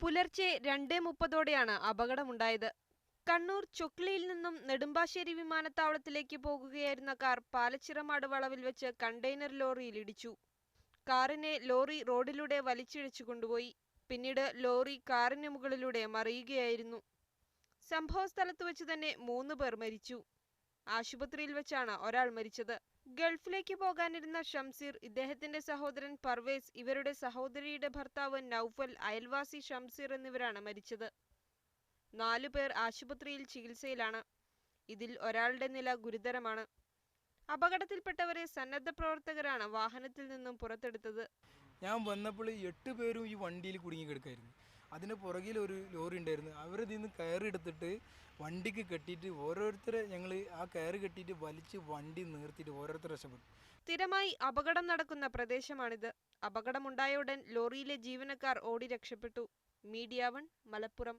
പുലർച്ചെ 2:30ഓടെയാണ് അപകടമുണ്ടായത്. കണ്ണൂർ ചൊക്ലിയിൽ നിന്നും നെടുമ്പാശ്ശേരി വിമാനത്താവളത്തിലേക്ക് പോകുകയായിരുന്ന കാർ പാലച്ചിറമാട് വളവിൽ വെച്ച് കണ്ടെയ്നർ ലോറിയിൽ ഇടിച്ചു. കാറിനെ ലോറി റോഡിലൂടെ വലിച്ചിഴച്ചു കൊണ്ടുപോയി. പിന്നീട് ലോറി കാറിന് മുകളിലൂടെ മറിയുകയായിരുന്നു. സംഭവസ്ഥലത്ത് വെച്ച് തന്നെ 3 പേർ മരിച്ചു. ആശുപത്രിയിൽ വെച്ചാണ് ഒരാൾ മരിച്ചത്. ഗൾഫിലേക്ക് പോകാനിരുന്ന ഷംസീർ, ഇദ്ദേഹത്തിന്റെ സഹോദരൻ പർവേസ്, ഇവരുടെ സഹോദരിയുടെ ഭർത്താവ് നൌഫൽ, അയൽവാസി ഷംസീർ എന്നിവരാണ് മരിച്ചത്. 4 പേർ ആശുപത്രിയിൽ ചികിത്സയിലാണ്. ഇതിൽ ഒരാളുടെ നില ഗുരുതരമാണ്. അപകടത്തിൽപ്പെട്ടവരെ സന്നദ്ധ പ്രവർത്തകരാണ് വാഹനത്തിൽ നിന്നും പുറത്തെടുത്തത്. ഞാൻ വന്നപ്പോൾ 8 പേരും ഈ വണ്ടിയിൽ കുടുങ്ങി കിടക്കായിരുന്നു. അതിന് പുറകിൽ ഒരു ലോറി ഉണ്ടായിരുന്നു. അവരിതിൽ നിന്ന് കയറെടുത്തിട്ട് വണ്ടിക്ക് കെട്ടിയിട്ട് ഓരോരുത്തരെ ഞങ്ങൾ ആ കയറ് കെട്ടിയിട്ട് വലിച്ച് വണ്ടി നിർത്തിയിട്ട് ഓരോരുത്തർ രക്ഷപ്പെട്ടു. സ്ഥിരമായി അപകടം നടക്കുന്ന പ്രദേശമാണിത്. അപകടമുണ്ടായ ഉടൻ ലോറിയിലെ ജീവനക്കാർ ഓടി രക്ഷപ്പെട്ടു. മീഡിയ 1 മലപ്പുറം.